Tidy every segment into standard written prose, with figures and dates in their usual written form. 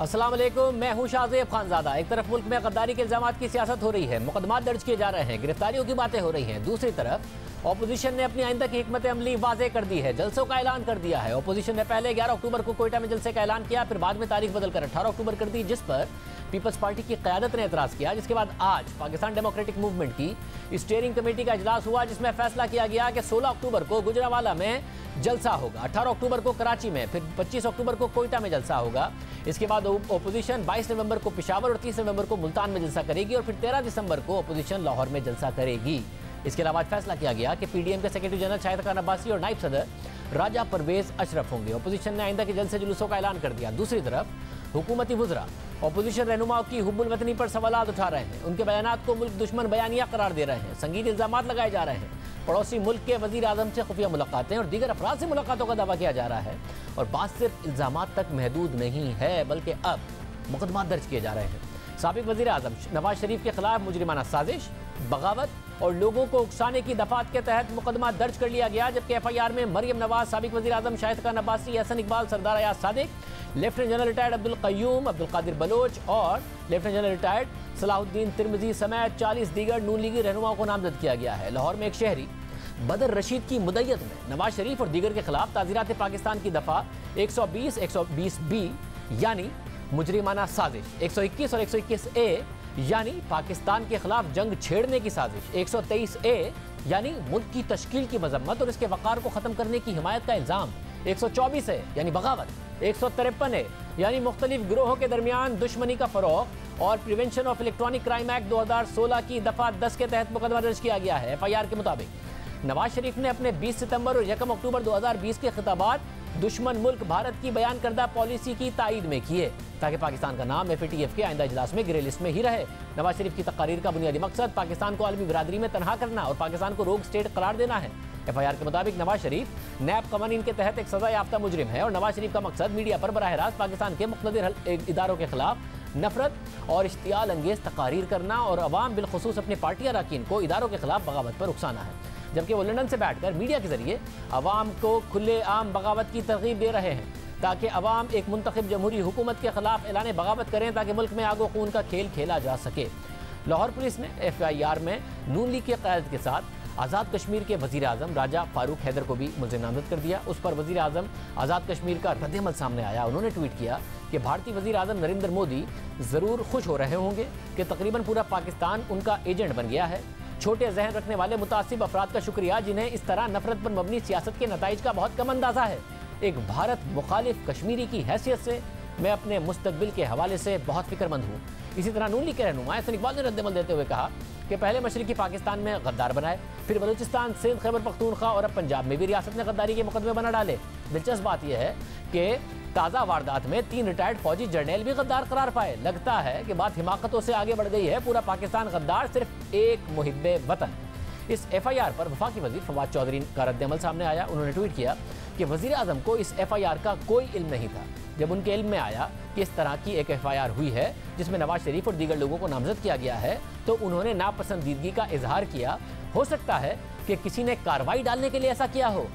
अस्सलाम वालेकुम, मैं हूं शाहज़ेब खानज़ादा। एक तरफ मुल्क में गद्दारी के इल्ज़ामात की सियासत हो रही है, मुकदमा दर्ज किए जा रहे हैं, गिरफ्तारियों की बातें हो रही हैं। दूसरी तरफ ऑपोजिशन ने अपनी आइंदा की हिकमत अमली वाज़े कर दी है, जलसों का ऐलान कर दिया है। ऑपोजिशन ने पहले 11 अक्टूबर को कोयटा में जलसे का ऐलान किया, फिर बाद में तारीख बदलकर 18 अक्टूबर कर दी, जिस पर पीपल्स पार्टी की क़यादत ने एतराज़ किया। जिसके बाद आज पाकिस्तान डेमोक्रेटिक मूवमेंट की स्टीयरिंग कमेटी का इजलास हुआ, जिसमें फैसला किया गया कि 16 अक्टूबर को गुजरांवाला में जलसा होगा, 18 अक्टूबर को कराची में, फिर 25 अक्टूबर को कोयटा में जलसा होगा। इसके बाद ओपोजिशन 22 नवंबर को पेशावर और 30 नवंबर को मुल्तान में जलसा करेगी और फिर 13 दिसंबर को ओपोजिशन लाहौर में जलसा करेगी। इसके अलावा फैसला किया गया कि पीडीएम के सेक्रेटरी जनरल शाहिद खान अब्बासी और नायब सदर राजा परवेज अशरफ होंगे। ओपोजिशन ने आइंदा के जलसे जुलूसों का ऐलान कर दिया। दूसरी तरफ हुकूमती वुज़रा ओपोजिशन रहनुमाओं की हुब्बुल वतनी पर सवालात उठा रहे हैं, उनके बयानात को मुल्क दुश्मन बयानिया करार दे रहे हैं, संगीन इल्ज़ामात लगाए जा रहे हैं। पड़ोसी मुल्क के वज़ीर आज़म से खुफिया मुलाकातें और दीगर अफराद से मुलाकातों का दावा किया जा रहा है। और बात सिर्फ इल्ज़ामात तक महदूद नहीं है, बल्कि अब मुकदमा दर्ज किए जा रहे हैं। साबिक वज़ीर आज़म नवाज शरीफ के खिलाफ मुजरिमाना साजिश, बगावत और लोगों को उकसाने की दफात के तहत मुकदमा दर्ज कर लिया गया। जबकि एफआईआर में मरियम नवाज, साबिक वज़ीर आज़म Shahid Khan Abbasi, Hasan Iqbal, Sardar Ayaz Sadiq, lieutenant general retired Abdul Qayyum, Abdul Qadir Baloch और lieutenant general retired Salahuddin Tirmizi समेत 40 दीगर नून लीगी रहनुमाओं को नामजद किया गया है। लाहौर में एक शहरी बदर रशीद की मुद्दत में नवाज शरीफ और दीगर के खिलाफ ताज़ीरात पाकिस्तान की दफ़ा 120, 120B यानी मुजरिमाना साजिश, 121 और 121A यानी पाकिस्तान के खिलाफ जंग छेड़ने की साजिश, 123A यानी मुल्क की तश्कील की मजम्मत और इसके वक़ार को ख़त्म करने की हिमायत का इल्ज़ाम, 124A यानी बगावत, 153A यानी मुख्तलिफ गिरोहों के दरमियान दुश्मनी का फ़रोग़ और prevention of electronic crime act 2016 की दफ़ा 10 के तहत मुकदमा दर्ज किया गया है। एफआईआर के मुताबिक नवाज शरीफ ने अपने 20 सितंबर और 1 अक्टूबर 2020 के खिताबात दुश्मन मुल्क भारत की बयान करदा पॉलिसी की तायद में किए, ताकि पाकिस्तान का नाम एफएटीएफ के आइंदा इजलास में ग्रे लिस्ट में ही रहे। नवाज शरीफ की तकारीर का बुनियादी मकसद पाकिस्तान को आलमी बिरादरी में तनहा करना और पाकिस्तान को रोग स्टेट करार देना है। एफआईआर के मुताबिक नवाज शरीफ नैब कवानीन के तहत एक सजा याफ्ता मुजरिम है और नवाज शरीफ का मकसद मीडिया पर बराह रास्त पाकिस्तान के मुख्तलिफ इदारों के खिलाफ नफरत और इश्तियाल अंगेज तकारीर करना और अवाम बिलखुसूस अपने पार्टी अरकान को इदारों के खिलाफ बगावत पर उकसाना है। जबकि वो लंदन से बैठकर मीडिया के जरिए अवाम को खुले आम बगावत की तरगीब दे रहे हैं, ताकि अवाम एक मुंतखब जमहूरी हुकूमत के खिलाफ ऐलान बगावत करें, ताकि मुल्क में आगो खून का खेल खेला जा सके। लाहौर पुलिस ने एफआईआर में नून लीग की क़यादत के साथ आज़ाद कश्मीर के वज़ीर आज़म राजा फारूक हैदर को भी मुल्ज़िम नामज़द कर दिया। उस पर वज़ीर आज़म आज़ाद कश्मीर का रद्द-ए-अमल सामने आया। उन्होंने ट्वीट किया कि भारतीय वज़ीर आज़म नरेंद्र मोदी ज़रूर खुश हो रहे होंगे कि तकरीबन पूरा पाकिस्तान उनका एजेंट बन गया है। छोटे जहन रखने वाले मुतासिब अफराद का शुक्रिया, जिन्हें इस तरह नफरत पर मबनी सियासत के नताइज का बहुत कम अंदाज़ा है। एक भारत मुखालिफ कश्मीरी की हैसियत से मैं अपने मुस्तकबिल के हवाले से बहुत फिक्रमंद हूँ। इसी तरह नून लीग के रहनुमा हसन इकबाल ने रद्द-ए-अमल देते हुए कहा कि पहले मशरक़ी पाकिस्तान में गद्दार बनाए, फिर बलूचिस्तान, सिंध, खैबर पख्तूनख्वा और अब पंजाब में भी रियासत ने गद्दारी के मुकदमे बना डाले। दिलचस्प बात यह है कि ताज़ा वारदात में 3 रिटायर्ड फौजी जर्नैल भी गद्दार करार पाए। लगता है कि बात हिमाकतों से आगे बढ़ गई है। पूरा पाकिस्तान गद्दार, सिर्फ एक मुहिब्बे वतन। इस एफआईआर पर वफाकी वजीर फवाद चौधरी का रद्द-ए-अमल सामने आया। उन्होंने ट्वीट किया कि वजीर आज़म को इस एफआईआर का कोई इल्म नहीं था। जब उनके इल्म में आया कि इस तरह की एक एफआईआर हुई है जिसमें नवाज शरीफ और दीगर लोगों को नामजद किया गया है, तो उन्होंने नापसंदीदगी का इजहार किया। हो सकता है कि किसी ने कार्रवाई डालने के लिए ऐसा किया हो,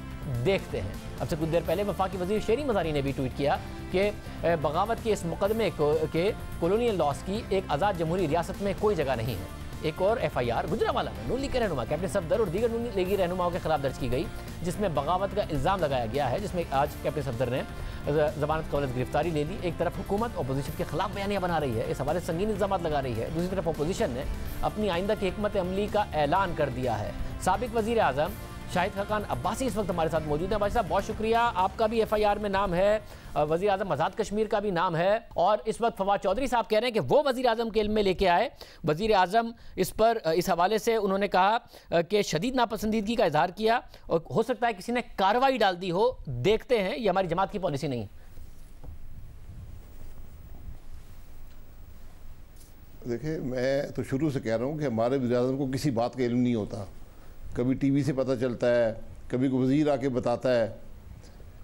देखते हैं। अब से कुछ देर पहले वफाकी वजीर शेरी मज़ारी ने भी ट्वीट किया कि बगावत के इस मुकदमे के कॉलोनियल लॉस की एक आज़ाद जमहूरी रियासत में कोई जगह नहीं है। एक और एफआईआर गुजरांवाला में नून लीग के रहनुमा कैप्टन सफदर और दीगर नून लीगी रहनुमाओं के खिलाफ दर्ज की गई, जिसमें बगावत का इल्ज़ाम लगाया गया है, जिसमें आज कैप्टन सफदर ने ज़मानत कबल गिरफ्तारी ले ली। एक तरफ हुकूमत अपोजिशन के खिलाफ बयानियाँ बना रही है, इस हवाले से संगीन इल्ज़ामात लगा रही है। दूसरी तरफ अपोजिशन ने अपनी आइंदा की हिकमत अमली का ऐलान कर दिया है। साबिक वज़ीर आज़म शाहिद खान अब्बासी इस वक्त हमारे साथ मौजूद हैं। भाई साहब बहुत शुक्रिया। आपका भी एफआईआर में नाम है, वज़ीर आज़म आज़ाद कश्मीर का भी नाम है, और इस वक्त फवाद चौधरी साहब कह रहे हैं कि वो वज़ीर आज़म के इल्म में लेके आए। वज़ीर आज़म इस पर इस हवाले से उन्होंने कहा कि शदीद नापसंदीदगी का इजहार किया और हो सकता है किसी ने कार्रवाई डाल दी हो। देखते हैं, ये हमारी जमात की पॉलिसी नहीं है। देखिए, मैं तो शुरू से कह रहा हूँ कि हमारे वज़ीर आज़म को किसी बात का इल्म नहीं होता। कभी टीवी से पता चलता है, कभी कोई वज़ीर आके बताता है।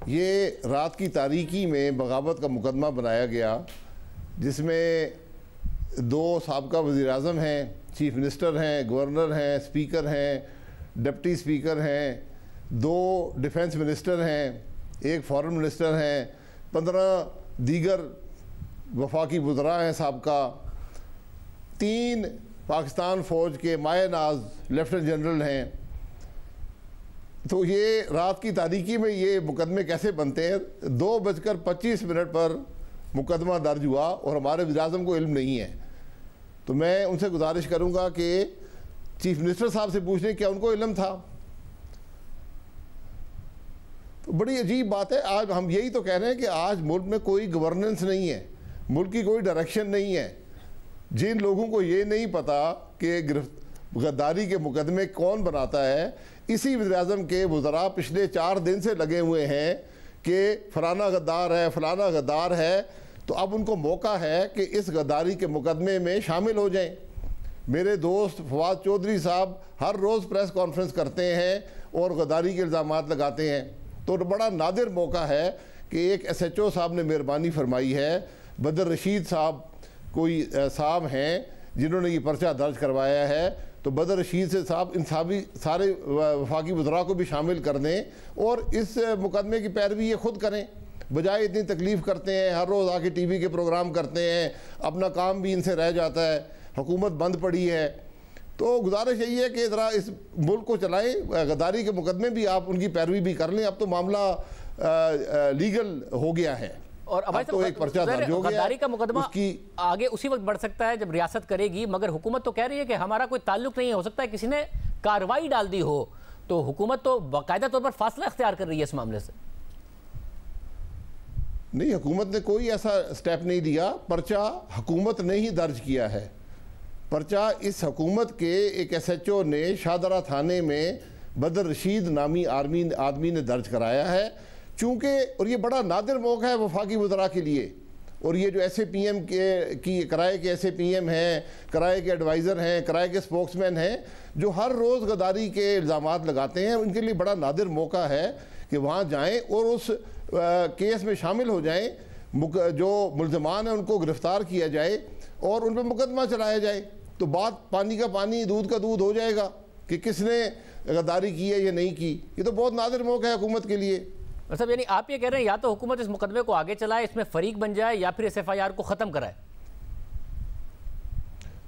ये रात की तारीकी में बगावत का मुकदमा बनाया गया, जिसमें 2 साबका वज़ीर आज़म हैं, चीफ मिनिस्टर हैं, गवर्नर हैं, स्पीकर हैं, डिप्टी स्पीकर हैं, 2 डिफेंस मिनिस्टर हैं, 1 फॉरेन मिनिस्टर हैं, 15 दीगर वफाकी वज़रा हैं साबका, 3 पाकिस्तान फ़ौज के माए नाज लेफ्टिनेंट जनरल हैं। तो ये रात की तारीकी में ये मुकदमे कैसे बनते हैं? 2:25 पर मुकदमा दर्ज हुआ और हमारे वज़ीर-ए-आज़म को इल्म नहीं है। तो मैं उनसे गुजारिश करूँगा कि चीफ मिनिस्टर साहब से पूछ लें क्या उनको इल्म था। तो बड़ी अजीब बात है। आज हम यही तो कह रहे हैं कि आज मुल्क में कोई गवर्नेंस नहीं है, मुल्क की कोई डायरेक्शन नहीं है। जिन लोगों को ये नहीं पता कि गद्दारी के मुकदमे कौन बनाता है, इसी वज़ीर-ए-आज़म के वज़रा पिछले 4 दिन से लगे हुए हैं कि फलाना गद्दार है, फलाना गद्दार है। तो अब उनको मौका है कि इस गद्दारी के मुकदमे में शामिल हो जाएं। मेरे दोस्त फवाद चौधरी साहब हर रोज़ प्रेस कॉन्फ्रेंस करते हैं और गद्दारी के इल्ज़ामात लगाते हैं। तो बड़ा नादिर मौका है कि एक SHO साहब ने मेहरबानी फरमाई है, बदर रशीद साहब कोई साहब हैं जिन्होंने ये पर्चा दर्ज करवाया है। तो बदर रशीद से साहब इन सारे वफाकी वज़रा को भी शामिल कर दें और इस मुकदमे की पैरवी ये खुद करें, बजाय इतनी तकलीफ़ करते हैं, हर रोज़ आके TV के प्रोग्राम करते हैं, अपना काम भी इनसे रह जाता है, हुकूमत बंद पड़ी है। तो गुजारिश यही है कि ज़रा इस मुल्क को चलाएं, गद्दारी के मुकदमे भी आप उनकी पैरवी भी कर लें। अब तो मामला लीगल हो गया है और अब तो एक पर्चा दर्ज हो गया। गद्दारी का मुकदमा आगे उसी वक्त बढ़ सकता है जब रियासत करेगी, मगर हुकूमत तो कह रही है कि हमारा कोई ताल्लुक नहीं है। हो सकता है किसी ने कार्रवाई डाल दी हो, तो हुकूमत तो बाकायदा तौर पर फासला इख्तियार कर रही है इस मामले से। नहीं, हुकूमत ने कोई ऐसा स्टेप नहीं दिया। पर्चा हुकूमत ने ही दर्ज किया है। पर्चा इस हुकूमत के एक SHO ने शाहदरा थाने में बदर रशीद नामी आदमी ने दर्ज कराया है। चूँकि और ये बड़ा नादिर मौका है वफाकी वज़रा के लिए, और ये जो SAPM की किराए के SAPM हैं, किराए के एडवाइज़र हैं, किराए के स्पोक्समैन हैं, जो हर रोज़ गद्दारी के इल्ज़ामात लगाते हैं, उनके लिए बड़ा नादिर मौका है कि वहाँ जाएँ और उस केस में शामिल हो जाएं। जो मुल्ज़मान हैं उनको गिरफ़्तार किया जाए और उन पर मुकदमा चलाया जाए। तो बात पानी का पानी दूध का दूध हो जाएगा कि किसने गद्दारी की है या नहीं की। ये तो बहुत नादिर मौका है हुकूमत के लिए। मतलब यानी आप ये कह रहे हैं या तो हुकूमत इस मुकदमे को आगे चलाए, इसमें फरीक बन जाए, या फिर इस FIR को ख़त्म कराए।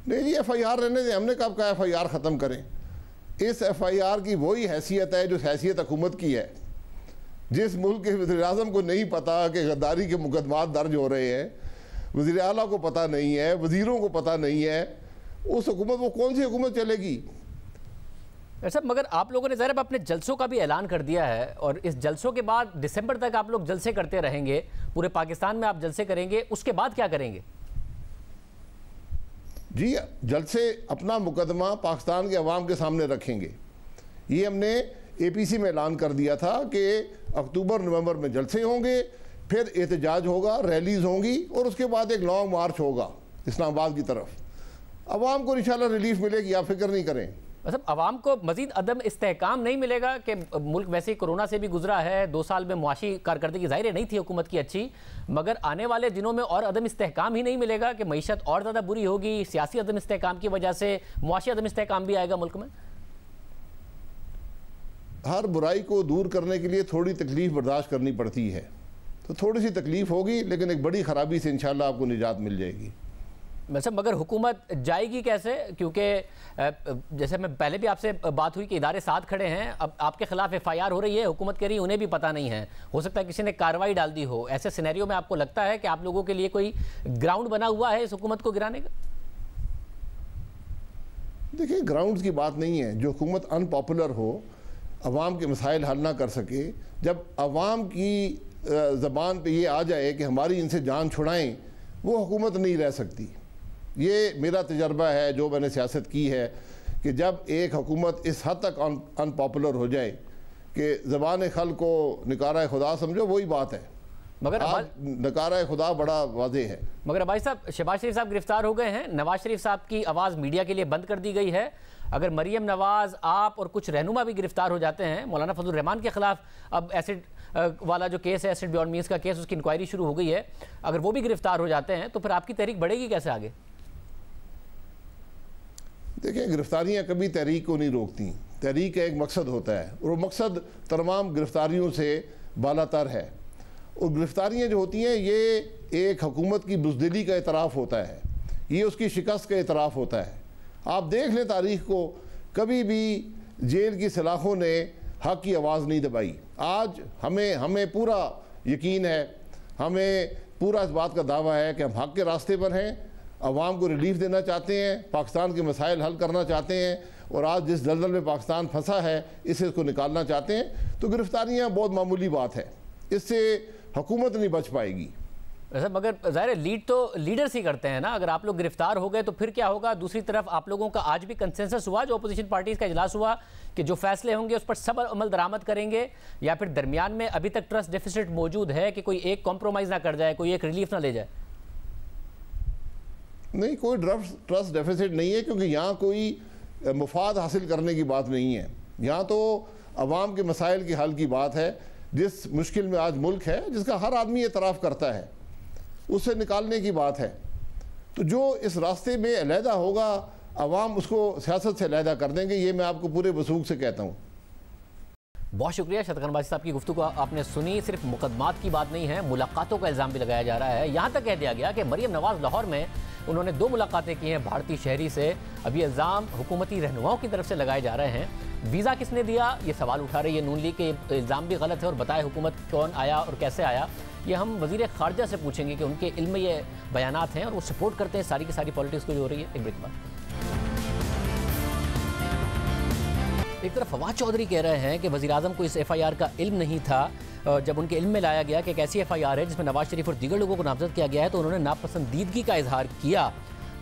नहीं जी, FIR रहने दें। हमने कब कहा FIR ख़त्म करें? इस FIR की वही हैसियत है जो हैसियत हुकूमत की है। जिस मुल्क के वज़ीर-ए-आज़म को नहीं पता कि गद्दारी के मुकदमात दर्ज हो रहे हैं, वज़ीर आला को पता नहीं है, वज़ीरों को पता नहीं है, उस हुकूमत वो कौन सी हुकूमत चलेगी? सर मगर आप लोगों ने ज़रा अपने जलसों का भी ऐलान कर दिया है, और इस जलसों के बाद दिसंबर तक आप लोग जलसे करते रहेंगे, पूरे पाकिस्तान में आप जलसे करेंगे, उसके बाद क्या करेंगे? जी, जलसे अपना मुकदमा पाकिस्तान के अवाम के सामने रखेंगे। ये हमने APC में ऐलान कर दिया था कि अक्टूबर-नवंबर में जलसे होंगे, फिर एहतजाज होगा, रैलीज होंगी, और उसके बाद एक लॉन्ग मार्च होगा इस्लामाबाद की तरफ। अवाम को इंशाल्लाह रिलीफ मिलेगी, आप फिक्र नहीं करें। मतलब अवाम को मजीद अदम इस्तेहकाम नहीं मिलेगा कि मुल्क वैसे ही कोरोना से भी गुजरा है, 2 साल में मुआशी कारकर्दगी ज़ाहिर नहीं थी हुकूमत की अच्छी, मगर आने वाले दिनों में और अदम इस्तेहकाम ही नहीं मिलेगा कि मईशत और ज़्यादा बुरी होगी, सियासी अदम इस्तेहकाम की वजह से मुआशी अदम इस्तेहकाम भी आएगा मुल्क में। हर बुराई को दूर करने के लिए थोड़ी तकलीफ बर्दाश्त करनी पड़ती है, तो थोड़ी सी तकलीफ होगी, लेकिन एक बड़ी ख़राबी से इंशाल्लाह आपको निजात मिल जाएगी। मतलब मगर हुकूमत जाएगी कैसे? क्योंकि जैसे मैं पहले भी आपसे बात हुई कि इदारे साथ खड़े हैं, अब आपके खिलाफ FIR हो रही है, हुकूमत कह रही है उन्हें भी पता नहीं है, हो सकता है किसी ने कार्रवाई डाल दी हो। ऐसे सिनेरियो में आपको लगता है कि आप लोगों के लिए कोई ग्राउंड बना हुआ है इस हुकूमत को गिराने का? देखिए, ग्राउंड्स की बात नहीं है। जो हुकूमत अनपॉपुलर हो, अवाम के मसाइल हल ना कर सके, जब अवाम की ज़बान पे ये आ जाए कि हमारी इनसे जान छुड़ाएं, वो हुकूमत नहीं रह सकती। ये मेरा तजर्बा है, जो मैंने सियासत की है, कि जब एक हुकूमत इस हद तक अनपॉपुलर हो जाए कि ज़बान खल को निकारा खुदा समझो, वही बात है। मगर आज निकारा खुदा बड़ा वाज़ेह है। मगर भाई साहब, शहबाज शरीफ साहब गिरफ्तार हो गए हैं, नवाज शरीफ साहब की आवाज़ मीडिया के लिए बंद कर दी गई है। अगर मरियम नवाज, आप और कुछ रहनुमा भी गिरफ्तार हो जाते हैं, मौलाना फजल रहमान के खिलाफ अब एसिड वाला जो केस है, एसिड बियॉन्ड मीन्स का केस, उसकी इंक्वायरी शुरू हो गई है, अगर वो भी गिरफ्तार हो जाते हैं तो फिर आपकी तहरीक बढ़ेगी कैसे आगे? देखिए, गिरफ्तारियां कभी तहरीक को नहीं रोकती। तहरीक का एक मकसद होता है, और वो मकसद तमाम गिरफ्तारियों से बालातर है। और गिरफ्तारियां जो होती हैं, ये एक हुकूमत की बुज़दिली का एतराफ़ होता है, ये उसकी शिकस्त का एतराफ़ होता है। आप देख लें तारीख़ को, कभी भी जेल की सलाखों ने हक़ की आवाज़ नहीं दबाई। आज हमें पूरा यकीन है, हमें पूरा इस बात का दावा है कि हम हक़ के रास्ते पर हैं, अवाम को रिलीफ देना चाहते हैं, पाकिस्तान के मसाइल हल करना चाहते हैं, और आज जिस दलदल में पाकिस्तान फंसा है इससे इसको निकालना चाहते हैं। तो गिरफ्तारियाँ बहुत मामूली बात है, इससे हुकूमत नहीं बच पाएगी। मगर ज़ाहिर है लीड तो लीडर्स ही करते हैं ना। अगर आप लोग गिरफ्तार हो गए तो फिर क्या होगा? दूसरी तरफ आप लोगों का आज भी कंसेंसस हुआ, जो अपोजिशन पार्टीज का इजलास हुआ, कि जो फैसले होंगे उस पर सब अमल दरामद करेंगे, या फिर दरमियान में अभी तक ट्रस्ट डेफिसिट मौजूद है कि कोई एक कॉम्प्रोमाइज़ ना कर जाए, कोई एक रिलीफ ना ले जाए? नहीं, कोई ट्रस्ट डेफिसिट नहीं है, क्योंकि यहाँ कोई मुफाद हासिल करने की बात नहीं है। यहाँ तो अवाम के मसाइल के हल की बात है। जिस मुश्किल में आज मुल्क है, जिसका हर आदमी एतराफ़ करता है, उससे निकालने की बात है। तो जो इस रास्ते में अलहदा होगा, अवाम उसको सियासत से अलहदा कर देंगे, ये मैं आपको पूरे वसूख से कहता हूँ। बहुत शुक्रिया शतकनबाजी साहब की गुफ्तगू आपने सुनी। सिर्फ मुकदमात की बात नहीं है, मुलाकातों का इल्ज़ाम भी लगाया जा रहा है। यहाँ तक कह दिया गया कि मरियम नवाज़ लाहौर में उन्होंने 2 मुलाकातें की हैं भारतीय शहरी से। अभी इल्ज़ाम हुकूमती रहनुमाओं की तरफ से लगाए जा रहे हैं। वीज़ा किसने दिया, ये सवाल उठा रही है नून लीग के, इल्ज़ाम भी गलत है, और बताए हुकूमत कौन आया और कैसे आया। ये हम वज़ीर ख़ारजा से पूछेंगे कि उनके इल्म में ये बयानात हैं और वो सपोर्ट करते हैं सारी की सारी पॉलिटिक्स को जो हो रही है। एक ब्रेक बाद। एक तरफ फवाद चौधरी कह रहे हैं कि वज़ीर आज़म को इस FIR का इल्म नहीं था। जब उनके इल्म में लाया गया कि एक ऐसी FIR है जिसमें नवाज शरीफ और दीगर लोगों को नामजद किया गया है, तो उन्होंने नापसंदीदगी का इजहार किया।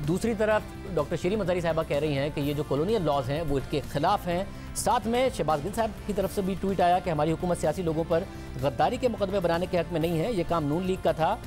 दूसरी तरफ डॉक्टर शीरी मज़ारी साहिबा कह रही हैं कि ये जो कॉलोनियल लॉज हैं वो इसके खिलाफ हैं। साथ में शहबाज गिल साहब की तरफ से भी ट्वीट आया कि हमारी हुकूमत सियासी लोगों पर गद्दारी के मुकदमे बनाने के हक़ में नहीं है, ये काम नून लीग का था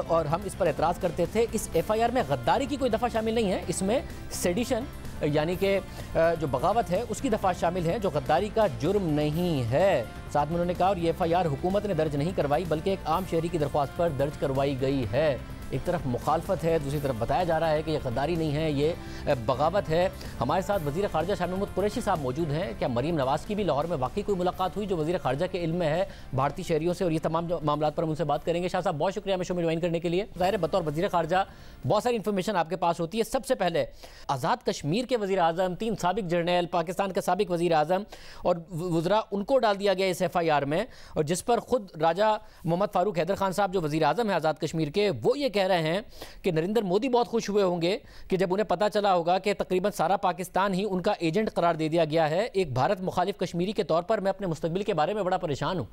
और हम इस पर एतराज़ करते थे। इस FIR में गद्दारी की कोई दफ़ा शामिल नहीं है, इसमें सेडिशन यानी कि जो बगावत है उसकी दफ़ा शामिल है, जो गद्दारी का जुर्म नहीं है। साथ में उन्होंने कहा और ये FIR हुकूमत ने दर्ज नहीं करवाई बल्कि एक आम शहरी की दरख्वास्त पर दर्ज करवाई गई है। एक तरफ मुखालफत है, दूसरी तरफ बताया जा रहा है कि ये गद्दारी नहीं है, ये बगावत है। हमारे साथ वज़ीर ख़ारजा शाह महमूद कुरैशी साहब मौजूद हैं। क्या मरीम नवाज़ की भी लाहौर में वाकई कोई मुलाकात हुई जो वज़ीर ख़ारजा के इल्म में है भारतीय शहरियों से? और ये तमाम मामला पर हम उनसे बात करेंगे। शाह साहब बहुत शुक्रिया हमें शो में ज्वाइन करने के लिए। ज़ाहिर है बतौर वज़ीर ख़ारजा बहुत सारी इन्फॉर्मेशन आपके पास होती है। सबसे पहले आज़ाद कश्मीर के वज़ीर आज़म, 3 साबिक जर्नैल, पाकिस्तान के साबिक वज़ीर आज़म और वज़रा, उनको डाल दिया गया इस FIR में, और जिस पर ख़ुद राजा मोहम्मद फ़ारूक हैदर खान साहब जो वज़ीर आज़म है आज़ाद कश्मीर के, वो ये कह रहे हैं कि नरेंद्र मोदी बहुत खुश हुए होंगे कि जब उन्हें पता चला होगा कि तकरीबन सारा पाकिस्तान ही उनका एजेंट करार दे दिया गया है। एक भारत मुखालिफ कश्मीरी के तौर पर मैं अपने मुस्तकबिल के बारे में बड़ा परेशान हूँ।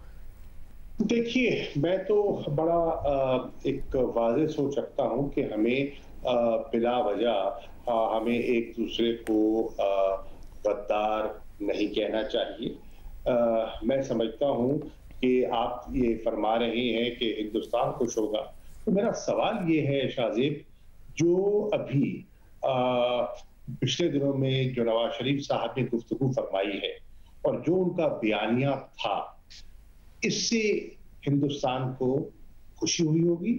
देखिए, मैं तो बड़ा एक वाज़ेह सोच रखता हूँ कि हमें बिला वजह हमें एक दूसरे को गद्दार नहीं कहना चाहिए। मैं समझता हूँ कि आप ये फरमा रहे हैं कि हिंदुस्तान खुश होगा, तो मेरा सवाल ये है शाहजेब, जो अभी पिछले दिनों में जो नवाज शरीफ साहब ने गुफ्तगू फरमाई है और जो उनका बयानिया था, इससे हिंदुस्तान को खुशी हुई होगी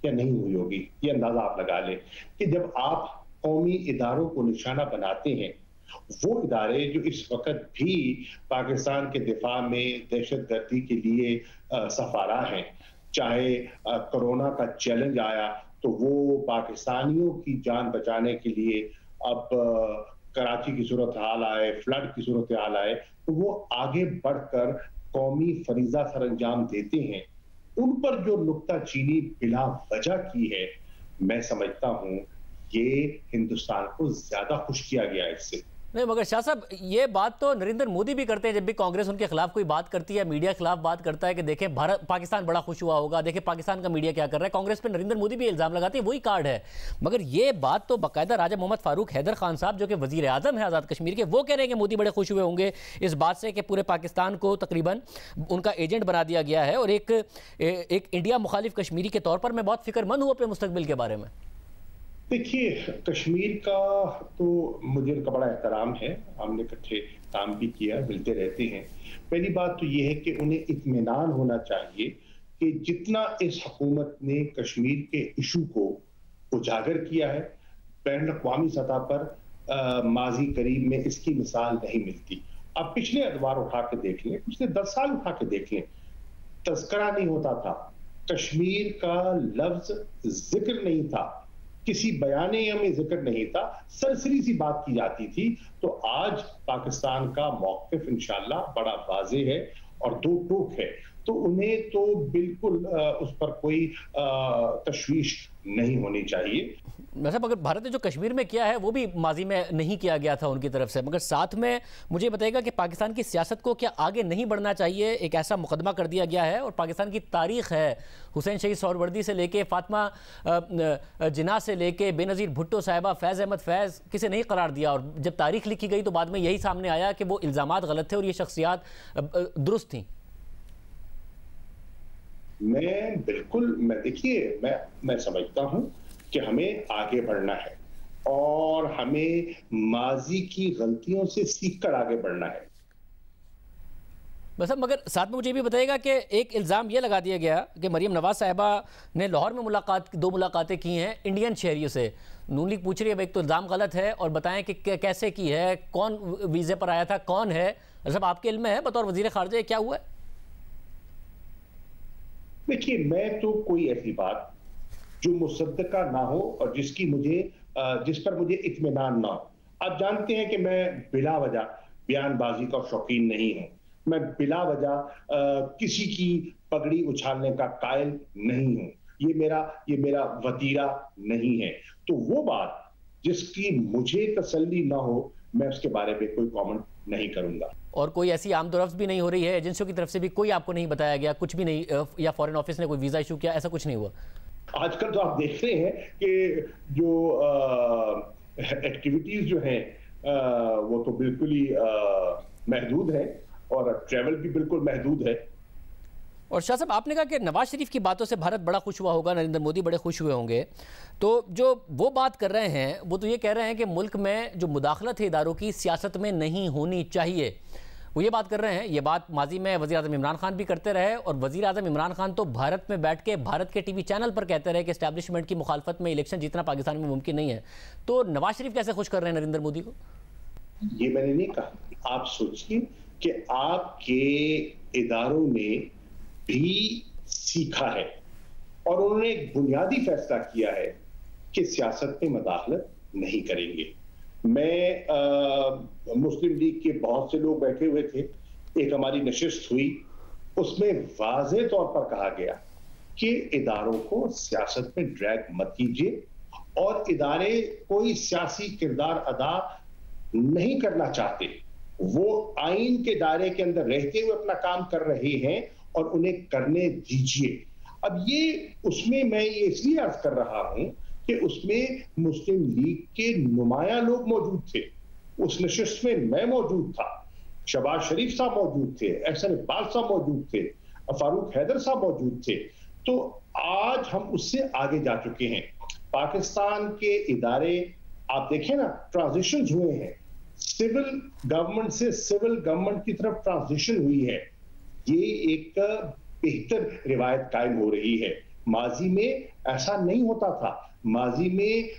या नहीं हुई होगी? ये अंदाजा आप लगा लें कि जब आप कौमी इदारों को निशाना बनाते हैं, वो इदारे जो इस वक्त भी पाकिस्तान के दिफा में दहशतगर्दी के लिए सफारा हैं, चाहे कोरोना का चैलेंज आया तो वो पाकिस्तानियों की जान बचाने के लिए, अब कराची की सूरत हाल आए, फ्लड की सूरत हाल आए, तो वो आगे बढ़कर कौमी फरीजा सरंजाम देते हैं। उन पर जो नुक्ताचीनी बिला वजह की है, मैं समझता हूं ये हिंदुस्तान को ज्यादा खुश किया गया है इससे। नहीं, मगर शाह साहब ये बात तो नरेंद्र मोदी भी करते हैं। जब भी कांग्रेस उनके खिलाफ कोई बात करती है, मीडिया के खिलाफ बात करता है कि देखें भारत पाकिस्तान बड़ा खुश हुआ होगा, देखें पाकिस्तान का मीडिया क्या कर रहा है, कांग्रेस पे नरेंद्र मोदी भी इल्जाम लगाते हैं, वही कार्ड है। मगर ये बात तो बाकायदा राजा मोहम्मद फारूक हैदर खान साहब जो कि वजीर आजम है आज़ाद कश्मीर के, वो कह रहे हैं कि मोदी बड़े खुश हुए होंगे इस बात से कि पूरे पाकिस्तान को तकरीबन उनका एजेंट बना दिया गया है। और एक इंडिया मुखालिफ कश्मीरी के तौर पर मैं बहुत फिक्रमंद हूँ अपने मुस्तकबिल के बारे में। देखिए, कश्मीर का तो मुझे उनका बड़ा एहतराम है, हमने इकट्ठे काम भी किया, मिलते रहते हैं। पहली बात तो ये है कि उन्हें इत्मीनान होना चाहिए कि जितना इस हुकूमत ने कश्मीर के इशू को उजागर किया है, बैन अक़वामी सतह पर माजी करीब में इसकी मिसाल नहीं मिलती। अब पिछले अदवार उठा के देख लें, पिछले 10 साल उठा के देख लें, तज़किरा नहीं होता था कश्मीर का लफ्ज जिक्र नहीं था, किसी बयानिया में जिक्र नहीं था, सरसरी सी बात की जाती थी। तो आज पाकिस्तान का मौक़िफ़ इंशाअल्लाह बड़ा वाज़ेह है और दो टोक है, तो उन्हें तो बिल्कुल उस पर कोई तशवीश नहीं होनी चाहिए। मतलब अगर भारत ने जो कश्मीर में किया है वो भी माजी में नहीं किया गया था उनकी तरफ से, मगर साथ में मुझे बताइएगा कि पाकिस्तान की सियासत को क्या आगे नहीं बढ़ना चाहिए? एक ऐसा मुकदमा कर दिया गया है और पाकिस्तान की तारीख है, हुसैन शहीद सोहरवर्दी से लेके फातिमा जिन्ना से लेके बेनज़ीर भुट्टो साहिबा, फैज़ अहमद फैज़, किसे नहीं करार दिया। और जब तारीख लिखी गई तो बाद में यही सामने आया कि वो इल्ज़ामात गलत थे और ये शख्सियात दुरुस्त थी। देखिए, मैं समझता हूं कि हमें आगे बढ़ना है और हमें माजी की गलतियों से सीखकर आगे बढ़ना है। बस मगर साथ में मुझे भी बताइएगा कि एक इल्ज़ाम ये लगा दिया गया कि मरीम नवाज साहिबा ने लाहौर में दो मुलाकातें की हैं इंडियन शहरियों से। नून लीग पूछ रही है, एक तो इल्ज़ाम गलत है और बताएं कि कैसे की है, कौन वीज़े पर आया था, कौन है, सब आपके इल्म में है बतौर वज़ीर ख़ारिजा क्या हुआ है? देखिए, मैं तो कोई ऐसी बात जो मुसद्दका ना हो और जिस पर मुझे इत्मीनान ना हो। आप जानते हैं कि मैं बिला वजह बयानबाजी का शौकीन नहीं हूं। मैं बिला वजह किसी की पगड़ी उछालने का कायल नहीं हूं। ये मेरा वतीरा नहीं है। तो वो बात जिसकी मुझे तसल्ली ना हो, मैं उसके बारे में कोई कमेंट नहीं करूंगा। और कोई ऐसी आमदोरफ्त भी नहीं हो रही है, एजेंसियों की तरफ से भी कोई आपको नहीं बताया गया, कुछ भी नहीं, या फॉरेन ऑफिस ने कोई वीजा इशू किया, ऐसा कुछ नहीं हुआ? आजकल तो आप देख रहे हैं कि जो एक्टिविटीज जो हैं वो तो बिल्कुल ही महदूद है और ट्रैवल भी बिल्कुल महदूद है। और शाह साहब, आपने कहा कि नवाज शरीफ की बातों से भारत बड़ा खुश हुआ होगा, नरेंद्र मोदी बड़े खुश हुए होंगे, तो जो वो बात कर रहे हैं वो तो ये कह रहे हैं कि मुल्क में जो मुदाखलत है इदारों की, सियासत में नहीं होनी चाहिए। वो ये बात कर रहे हैं, ये बात माजी में वज़ीर आज़म इमरान खान भी करते रहे और वज़ीर आज़म इमरान खान तो भारत में बैठ के भारत के टीवी चैनल पर कहते रहे कि एस्टैब्लिशमेंट की मुखालफत में इलेक्शन जीतना पाकिस्तान में मुमकिन नहीं है। तो नवाज शरीफ कैसे खुश कर रहे हैं नरेंद्र मोदी को? ये मैंने नहीं कहा। आप सोचिए कि आपके इदारों ने भी सीखा है और उन्होंने एक बुनियादी फैसला किया है कि सियासत में मुदाखलत नहीं करेंगे। मुस्लिम लीग के बहुत से लोग बैठे हुए थे, एक हमारी नशिस्त हुई, उसमें वाज़ेह तौर पर कहा गया कि इदारों को सियासत में ड्रैग मत कीजिए और इदारे कोई सियासी किरदार अदा नहीं करना चाहते, वो आइन के दायरे के अंदर रहते हुए अपना काम कर रहे हैं और उन्हें करने दीजिए। अब ये उसमें मैं ये इसलिए अर्ज कर रहा हूं कि उसमें मुस्लिम लीग के नुमाया लोग मौजूद थे, उस नशिस्त में मैं मौजूद था, शहबाज शरीफ साहब मौजूद थे, एहसन इकबाल साहब मौजूद थे, फारूक हैदर साहब मौजूद थे। तो आज हम उससे आगे जा चुके हैं। पाकिस्तान के इदारे आप देखें ना, ट्रांजिशन हुए हैं, सिविल गवर्नमेंट से सिविल गवर्नमेंट की तरफ ट्रांजिशन हुई है। ये एक बेहतर रिवायत कायम हो रही है। माजी में ऐसा नहीं होता था। माजी में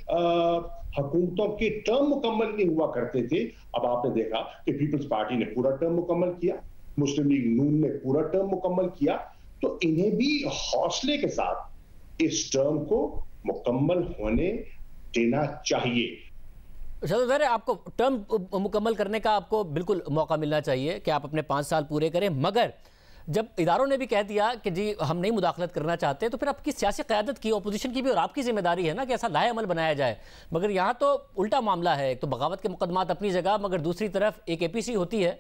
हुकूमतों के टर्म मुकम्मल नहीं हुआ करते थे। अब आपने देखा कि पीपल्स पार्टी ने पूरा टर्म मुकम्मल किया, मुस्लिम लीग नून ने पूरा टर्म मुकम्मल किया, तो इन्हें भी हौसले के साथ इस टर्म को मुकम्मल होने देना चाहिए। ज़ाहिर है आपको टर्म मुकम्मल करने का आपको बिल्कुल मौका मिलना चाहिए कि आप अपने 5 साल पूरे करें, मगर जब इदारों ने भी कह दिया कि जी हम नहीं मुदाखलत करना चाहते, तो फिर आपकी सियासी क़यादत की, अपोजिशन की भी और आपकी जिम्मेदारी है ना कि ऐसा लाए अमल बनाया जाए। मगर यहाँ तो उल्टा मामला है, एक तो बगावत के मुकदमात अपनी जगह, मगर दूसरी तरफ एक APC होती है,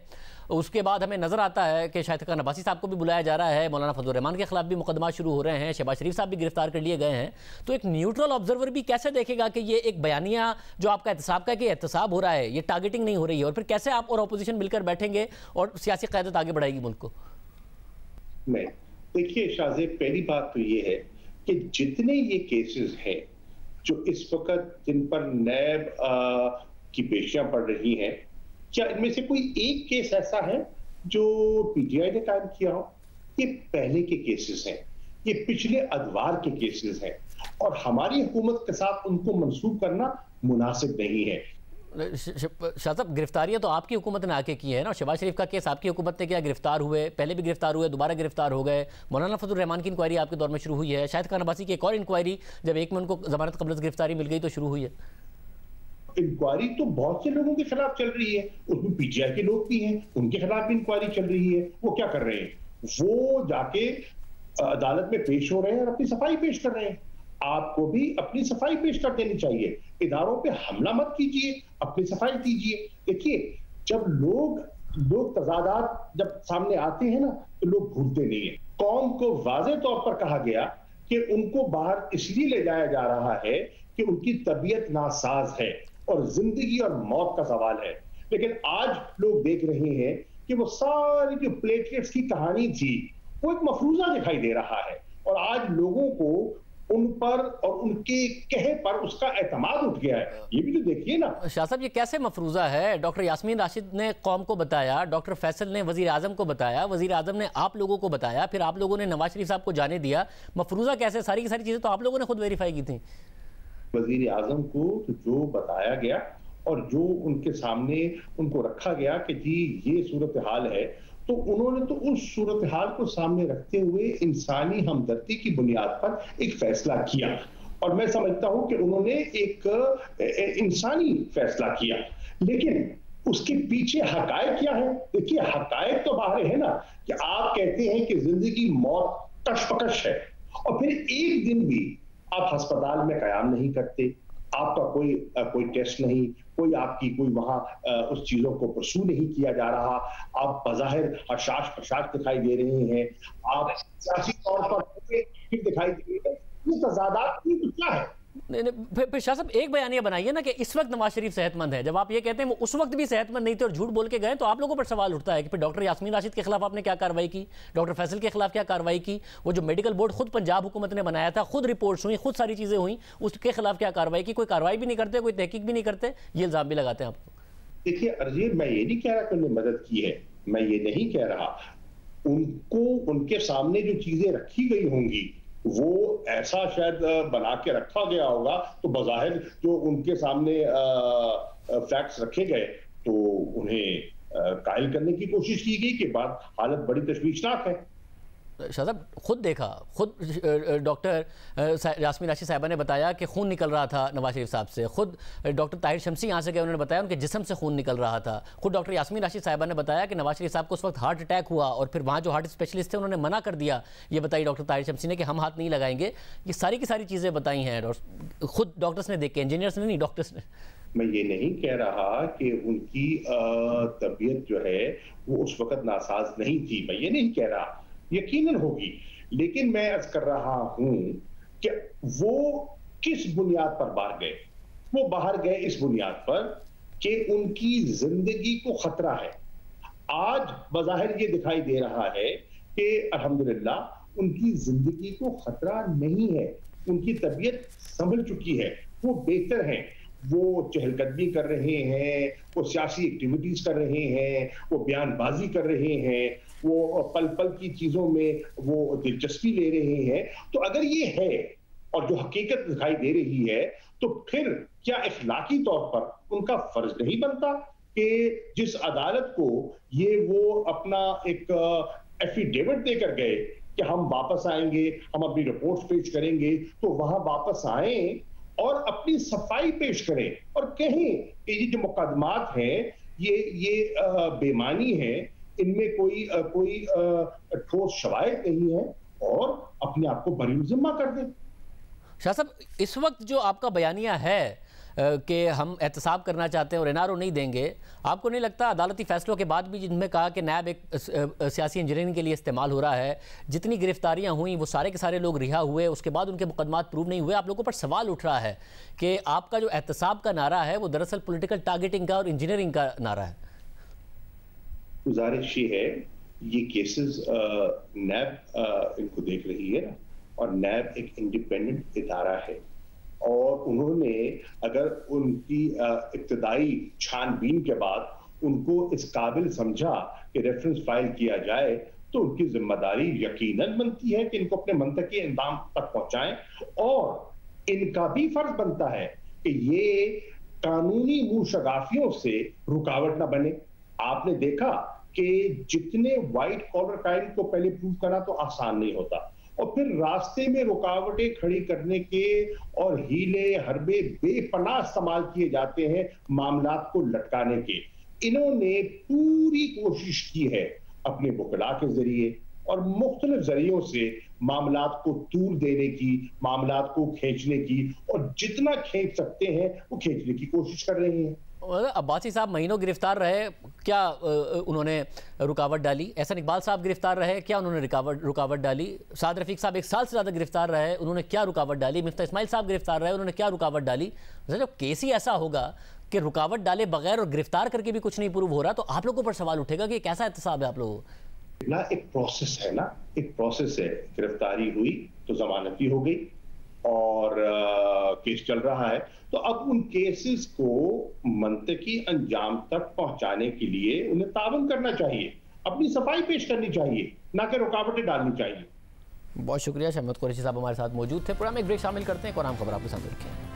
उसके बाद हमें नज़र आता है कि शाहिद खान अब्बासी साहब को भी बुलाया जा रहा है, मौलाना फजल रहमान के खिलाफ भी मुकदमा शुरू हो रहे हैं, शहबाज शरीफ साहब भी गिरफ्तार कर लिए गए हैं। तो एक न्यूट्रल ऑब्जर्वर भी कैसे देखेगा कि ये एक बयानिया जो आपका एहतसाब का कि एहतसाब हो रहा है, ये टारगेटिंग नहीं हो रही है, और फिर कैसे आप और अपोजिशन मिलकर बैठेंगे और सियासी क़यादत आगे बढ़ाएगी मुल्क को? नहीं, देखिए शाहजेब, पहली बात तो ये है कि जितने ये केसेस हैं जो इस वक्त जिन पर नैब की पेशियां पड़ रही हैं, क्या इनमें से कोई एक केस ऐसा है जो PTI ने कायम किया हो? ये पहले के केसेस हैं, ये पिछले अदवार के केसेस हैं और हमारी हुकूमत के साथ उनको मंसूब करना मुनासिब नहीं है। शाह साहब, गिरफ्तारियां तो आपकी हुकूमत ने आके की है ना। शहबाज शरीफ का केस आपकी हुकूमत ने किया, गिरफ्तार हुए, पहले भी गिरफ्तार हुए, दोबारा गिरफ्तार हो गए। मौलाना फजल रहमान की इंक्वायरी आपके दौर में शुरू हुई है। शाहिद खान अब्बासी की एक और इंक्वायरी जब एक में उनको जमानत कबल से गिरफ्तारी मिल गई तो शुरू हुई है। इंक्वायरी तो बहुत से लोगों के खिलाफ चल रही है, उसमें पीटीआई के लोग भी हैं, उनके खिलाफ भी इंक्वायरी चल रही है। वो क्या कर रहे हैं? वो जाके अदालत में पेश हो रहे हैं और अपनी सफाई पेश कर रहे हैं। आपको भी अपनी सफाई पेश कर देनी चाहिए। इदारों पे हमला मत कीजिए, अपनी सफाई कीजिए। देखिए, जब लोग तजादात जब सामने आते हैं ना, तो लोग भूलते नहीं है। कौम को वाज़े तौर पर कहा गया कि उनको बाहर इसलिए ले जाया जा रहा है कि उनकी तबीयत नासाज है और जिंदगी और मौत का सवाल है। लेकिन आज लोग देख रहे हैं कि वो सारी जो प्लेटलेट्स की कहानी थी, वो एक मफरूजा दिखाई दे रहा है और आज लोगों को उन पर और उनके कहे पर उसका एतमाद उठ गया है। ये भी तो देखिए ना। शाह साहब, ये कैसे मफरूजा है? डॉक्टर यास्मीन राशिद ने कौम को बताया, डॉक्टर फैसल ने वजीर आजम को बताया, वजीर आजम ने आप लोगों को बताया, फिर आप लोगों ने नवाज शरीफ साहब को जाने दिया। मफरूजा कैसे? सारी की सारी चीजें तो आप लोगों ने खुद वेरीफाई की थी। वजीर आजम को तो जो बताया गया और जो उनके सामने उनको रखा गया कि जी ये सूरत हाल है, तो उन्होंने तो उस सूरत हाल को सामने रखते हुए इंसानी हमदर्दी की बुनियाद पर एक फैसला किया और मैं समझता हूं कि उन्होंने एक इंसानी फैसला किया। लेकिन उसके पीछे हकायक क्या है? देखिए, हकायक तो बाहर है ना कि आप कहते हैं कि जिंदगी मौत कशमकश है और फिर एक दिन भी आप अस्पताल में कयाम नहीं करते, आपका कोई टेस्ट नहीं, कोई आपकी कोई वहां उस चीजों को परसू नहीं किया जा रहा, आप बज़ाहिर हशाश प्रशाश दिखाई दे रहे हैं, आप सियासी तौर पर दिखाई दे रहे हैं। ये तजादात की क्या है? फिर शाह साहब, एक बयानिया बनाइए ना कि इस वक्त नवाज शरीफ सेहतमंद है। जब आप ये कहते हैं वो उस वक्त भी सेहतमंद नहीं थे और झूठ बोल के गए, तो आप लोगों पर सवाल उठता है कि फिर डॉक्टर यास्मीन राशिद के खिलाफ आपने क्या कार्रवाई की, डॉक्टर फैसल के खिलाफ क्या कार्रवाई की, वो जो मेडिकल बोर्ड खुद पंजाब हुकूमत ने बनाया था, खुद रिपोर्ट्स हुई, खुद सारी चीजें हुई, उसके खिलाफ क्या कार्रवाई की? कोई कार्रवाई भी नहीं करते, कोई तहकीक भी नहीं करते, ये इल्जाम भी लगाते हैं आपको। देखिए अर्जीर, मैं ये नहीं कह रहा कि उन्होंने मदद की है, मैं ये नहीं कह रहा। उनको उनके सामने जो चीजें रखी गई होंगी वो ऐसा शायद बना के रखा गया होगा, तो बज़ाहिर जो उनके सामने फैक्ट्स रखे गए तो उन्हें कायल करने की कोशिश की गई कि बाद हालत बड़ी तशवीशनाक है। शाह साहब, खुद देखा, खुद डॉक्टर यास्मीन राशिद साहिबा ने बताया कि खून निकल रहा था नवाज शरीफ साहब से। खुद डॉक्टर ताहिर शमसी यहाँ से गए, उन्होंने बताया उनके जिस्म से खून निकल रहा था। खुद डॉक्टर यास्मीन राशिद साहिबा ने बताया कि नवाज शरीफ साहब को उस वक्त हार्ट अटैक हुआ और फिर वहाँ जो हार्ट स्पेशलिस्ट थे उन्होंने मना कर दिया। ये बताई डॉक्टर ताहिर शमसी ने कि हम हाथ नहीं लगाएंगे। ये सारी की सारी चीज़ें बताई हैं खुद डॉक्टर्स ने देख के, इंजीनियर्स ने नहीं, डॉक्टर्स ने। मैं ये नहीं कह रहा कि उनकी तबीयत जो है वो उस वक्त नासाज नहीं थी, मैं ये नहीं कह रहा, यकीनन होगी। लेकिन मैं अर्ज कर रहा हूं कि वो किस बुनियाद पर बाहर गए? वो बाहर गए इस बुनियाद पर कि उनकी जिंदगी को खतरा है। आज बज़ाहिर ये दिखाई दे रहा है कि अल्हम्दुलिल्लाह उनकी जिंदगी को खतरा नहीं है, उनकी तबीयत संभल चुकी है, वो बेहतर हैं, वो चहलकदमी कर रहे हैं, वो सियासी एक्टिविटीज कर रहे हैं, वो बयानबाजी कर रहे हैं, वो पल पल की चीजों में वो दिलचस्पी ले रहे हैं। तो अगर ये है और जो हकीकत दिखाई दे रही है, तो फिर क्या इखलाकी तौर पर उनका फर्ज नहीं बनता कि जिस अदालत को ये वो अपना एक एफिडेविट देकर गए कि हम वापस आएंगे, हम अपनी रिपोर्ट पेश करेंगे, तो वहां वापस आए और अपनी सफाई पेश करें और कहें कि ये जो मुकदमात हैं ये बेमानी है, इनमें कोई ठोस शवाहिद नहीं है, और अपने आप को बरी जिम्मा कर दें। शाह साहब, इस वक्त जो आपका बयानिया है कि हम एहतसाब करना चाहते हैं और एनआरओ नहीं देंगे, आपको नहीं लगता अदालती फैसलों के बाद भी जिनमें कहा कि नैब एक सियासी इंजीनियरिंग के लिए इस्तेमाल हो रहा है, जितनी गिरफ्तारियां हुई वो सारे के सारे लोग रिहा हुए, उसके बाद उनके मुकदमात प्रूव नहीं हुए, आप लोगों पर सवाल उठ रहा है कि आपका जो एहतसाब का नारा है वो दरअसल पॉलिटिकल टारगेटिंग का और इंजीनियरिंग का नारा है। गुजारिश ये है, ये केसेस नैब इनको देख रही है ना, और नैब एक इंडिपेंडेंट इदारा है और उन्होंने अगर उनकी इब्तदाई छानबीन के बाद उनको इस काबिल समझा कि रेफरेंस फाइल किया जाए, तो उनकी जिम्मेदारी यकीनन बनती है कि इनको अपने मंतकी इंजाम तक पहुंचाएं, और इनका भी फर्ज बनता है कि ये कानूनी मूशगाफियों से रुकावट ना बने। आपने देखा कि जितने व्हाइट कॉलर क्राइम को पहले प्रूव करना तो आसान नहीं होता, और फिर रास्ते में रुकावटें खड़ी करने के और हीले हरबे बेपनाह इस्तेमाल किए जाते हैं मामलात को लटकाने के। इन्होंने पूरी कोशिश की है अपने वकला के जरिए और मुख्तलिफ जरियों से मामलात को तूल देने की, मामलात को खींचने की, और जितना खींच सकते हैं वो खींचने की कोशिश कर रहे हैं। अब्बासी साहब महीनों गिरफ्तार रहे, क्या उन्होंने रुकावट डाली? एहसन इकबाल साहब गिरफ्तार रहे, क्या उन्होंने रुकावट डाली? साद रफीक साहब 1 साल से ज़्यादा गिरफ्तार रहे, उन्होंने क्या रुकावट डाली? मिफ्ता इस्माइल साहब गिरफ्तार रहे, उन्होंने क्या रुकावट डाली? जब केस ही ऐसा होगा कि रुकावट डाले बगैर और गिरफ्तार करके भी कुछ नहीं प्रूव हो रहा, तो आप लोगों पर सवाल उठेगा कि कैसा एहतसाब है आप लोगों ना। एक प्रोसेस है ना, एक प्रोसेस है। गिरफ्तारी हुई तो जमानती हो गई और केस चल रहा है, तो अब उन केसेस को मंतकी अंजाम तक पहुंचाने के लिए उन्हें तावन करना चाहिए, अपनी सफाई पेश करनी चाहिए, ना कि रुकावटें डालनी चाहिए। बहुत शुक्रिया। शहमद कुरैशी साहब हमारे साथ मौजूद थे। प्रोग्राम में एक ब्रेक शामिल करते हैं, एक और आम खबर आपके साथ रखें।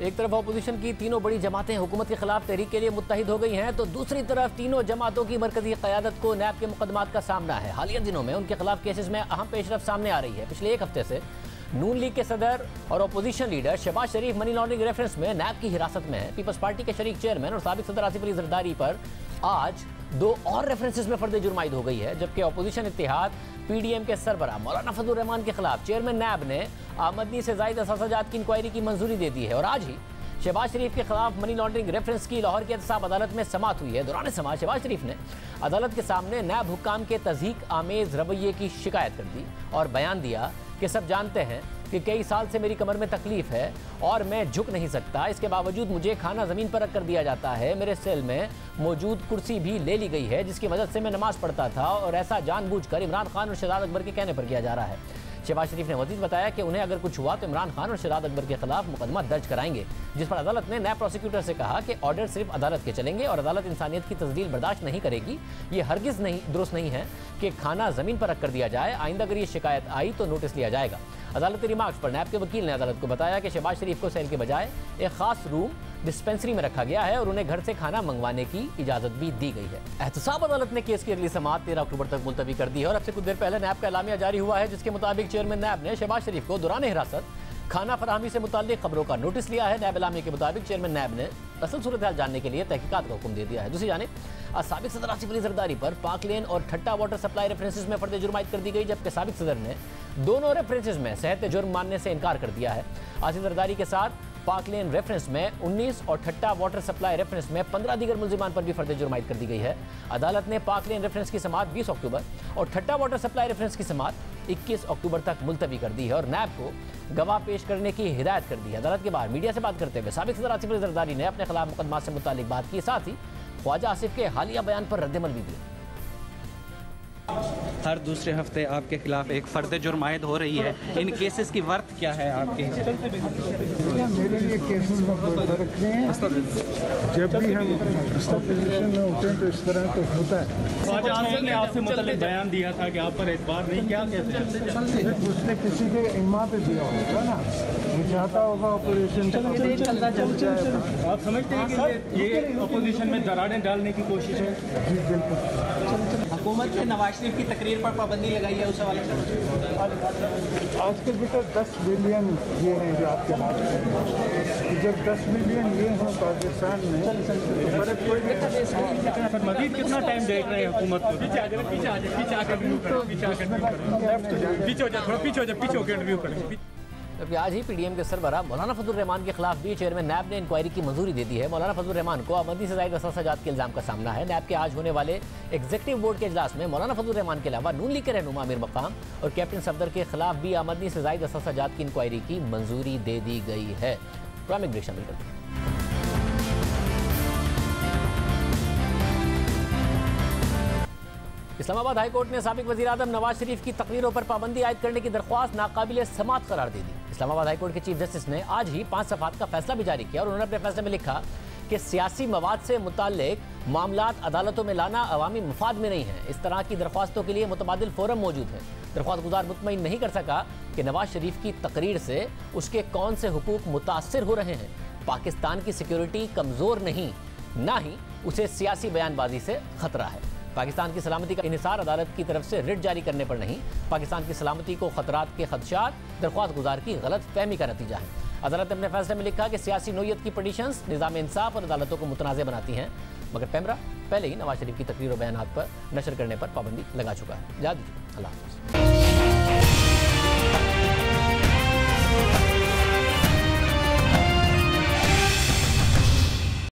एक तरफ अपोजिशन की तीनों बड़ी जमातें हुकूमत के खिलाफ तहरीक के लिए मुत्तहिद हो गई हैं, तो दूसरी तरफ तीनों जमातों की मरकजी क़यादत को नैब के मुकदमात का सामना है। हालिया दिनों में उनके खिलाफ केसेस में अहम पेशरफ सामने आ रही है। पिछले 1 हफ्ते से नून लीग के सदर और अपोजिशन लीडर शहबाज शरीफ मनी लॉन्ड्रिंग रेफरेंस में नैब की हिरासत में है। पीपल्स पार्टी के शरीक चेयरमैन और साबिक सदर आसिफ अली जरदारी पर आज 2 और रेफरेंसेस में फर्द जुर्म आयद हो गई है, जबकि अपोजिशन इत्तेहाद पीडीएम के सरबराह मौलाना फजलुर रहमान के खिलाफ चेयरमैन नैब ने आमदनी से ज़ायद असासाजात की इंक्वायरी की मंजूरी दे दी है। और आज ही शहबाज शरीफ के खिलाफ मनी लॉन्ड्रिंग रेफरेंस की लाहौर की एहतसाब अदालत में समाअत हुई है। दौरान समाअत शहबाज शरीफ ने अदालत के सामने नैब हुक्काम के तज़हीक आमेज रवैये की शिकायत कर दी और बयान दिया कि सब जानते हैं कि कई साल से मेरी कमर में तकलीफ है और मैं झुक नहीं सकता, इसके बावजूद मुझे खाना ज़मीन पर रख कर दिया जाता है। मेरे सेल में मौजूद कुर्सी भी ले ली गई है जिसकी मदद से मैं नमाज पढ़ता था, और ऐसा जानबूझकर इमरान खान और शहजाद अकबर के कहने पर किया जा रहा है। शहबाज शरीफ ने मजीद बताया कि उन्हें अगर कुछ हुआ तो इमरान खान और शहजाद अकबर के खिलाफ मुकदमा दर्ज कराएंगे, जिस पर अदालत ने नैब प्रोसिक्यूटर से कहा कि ऑर्डर सिर्फ अदालत के चलेंगे और अदालत इंसानियत की तस्दील बर्दाश्त नहीं करेगी। ये हरगिज़ नहीं दुरुस्त नहीं है कि खाना ज़मीन पर रख कर दिया जाए। आइंदा अगर ये शिकायत आई तो नोटिस लिया जाएगा। अदालती रिमार्क्स पर नैब के वकील ने अदालत को बताया कि शहबाज शरीफ को सेल के बजाय एक खास रूम डिस्पेंसरी में रखा गया है और उन्हें घर से खाना मंगवाने की इजाजत भी दी गई है। एहतसाब अदालत ने केस की अगली समाअत 13 अक्टूबर तक मुलतवी कर दी है और अब से कुछ देर पहले नैब का एलामिया जारी हुआ है, जिसके मुताबिक चेयरमैन नैब ने शहबाज शरीफ को दौरान हिरासत खाना फराहमी से मुताल्लिक खबरों का नोटिस लिया है। नैब एलामिया के मुताबिक चेयरमैन नैब ने असल सूरत हाल जानने के लिए तहकीकात का हुक्म दे दिया है। दूसरी जानिब साबिक सदर आसिफ अली जरदारी पर पाक लेन और ठट्टा वाटर सप्लाई रेफरेंसेस में फर्द जुर्म आयद कर दी गई, जबकि साबिक सदर ने दोनों रेफरेंसेस में सेहत जुर्म मानने से इनकार कर दिया है। आसिफ जरदारी के साथ पाक लेन रेफरेंस में 19 और ठट्टा वाटर सप्लाई रेफरेंस में 15 दीगर मुल्जिमान पर भी फर्द जुर्म आयद कर दी गई है। अदालत ने पाक लेन रेफरेंस की समाअत 20 अक्टूबर और ठट्टा वाटर सप्लाई रेफरेंस की समाअत 21 अक्टूबर तक मुलतवी कर दी है और नैब को गवाह पेश करने की हिदायत कर दी है। अदालत के बाहर मीडिया से बात करते हुए साबिक सदर आसिफ अली जरदारी ने अपने खिलाफ मुकदमा से मुतालिक बात की, साथ ही ख्वाजा आसिफ के हालिया बयान पर रद्दमल भी दिया। हर दूसरे हफ्ते आपके खिलाफ एक फर्द जुर्म आयद हो रही है, इन केसेस की वर्थ क्या है आपके? मेरे लिए केसेस में कोई फर्क नहीं है। जब भी हम पोजीशन में होते हैं तो इस तरह तो होता है। ख्वाजा आसिफ ने आपसे मुतल्लिक बयान दिया था कि आप पर एतबार नहीं, क्या कहते हैं? उसने किसी के इमा पे दिया होगा ना, वो चाहता होगा ऑपरेशन आप समझते हैं कि ये अपोजिशन में दरारें डालने की कोशिश है? जी बिल्कुल। हुकूमत ने नवाज शरीफ की तकरीर पर पाबंदी लगाई है, उस हवाले से आजकल बेटा 10 बिलियन ये हैं जो आपके हाथ में, जब 10 बिलियन ये हैं पाकिस्तान में तो फर्क कोई नहीं। मजीद कितना टाइम देख रहे हैं हुकूमत को? पीछे होकर इंटरव्यू करें। जबकि आज ही पीडीएम के सरबराह मौलाना फजलुर रहमान के खिलाफ भी चेयरमैन नैब ने इंक्वायरी की मंजूरी दे दी है। मौलाना फजलुर रहमान को आमदनी से ज़ायद असासाजात के इल्ज़ाम का सामना है। नैब के आज होने वाले एग्जीक्यूटिव बोर्ड के इजलास में मौलाना फजलुर रहमान के अलावा नून लीग के रहनुमा अमीर मकाम और कैप्टन सफदर के खिलाफ भी आमदनी से ज़ायद असासाजात की इंक्वायरी की मंजूरी दे दी गई है। प्रोग्राम ब्रेक शामिल करते हैं। इस्लामाबाद हाई कोर्ट ने साबिक वज़ीर आज़म नवाज शरीफ की तकरीरों पर पाबंदी आयद करने की दरख्वास्त नाकाबिल समाअत करार दे दी। इस्लामाबाद हाई कोर्ट के चीफ जस्टिस ने आज ही 5 सफ़हात का फैसला भी जारी किया और उन्होंने अपने फैसले में लिखा कि सियासी मवाद से मुताल्लिक मामलात अदालतों में लाना अवामी मफाद में नहीं है। इस तरह की दरख्वास्तों के लिए मुतबादिल फोरम मौजूद है। दरख्वास्त गुजार मुतमईन नहीं कर सका कि नवाज शरीफ की तकरीर से उसके कौन से हुकूक मुतासर हो रहे हैं। पाकिस्तान की सिक्योरिटी कमज़ोर नहीं, ना ही उसे सियासी बयानबाजी से खतरा है। पाकिस्तान की सलामती का इन्हिसार अदालत की तरफ से रिट जारी करने पर नहीं, पाकिस्तान की सलामती को खतरात के खदशात दरख्वास्त गुजार की गलत फहमी का नतीजा है। अदालत ने अपने फैसले में लिखा कि सियासी नोयत की पिटीशंस निज़ाम इंसाफ और अदालतों को मुतनाज़ बनाती हैं, मगर पैमरा पहले ही नवाज शरीफ की तकरीर और बयानात पर नशर करने पर पाबंदी लगा चुका है। याद दीजिए। अल्लाह हाफ़िज़।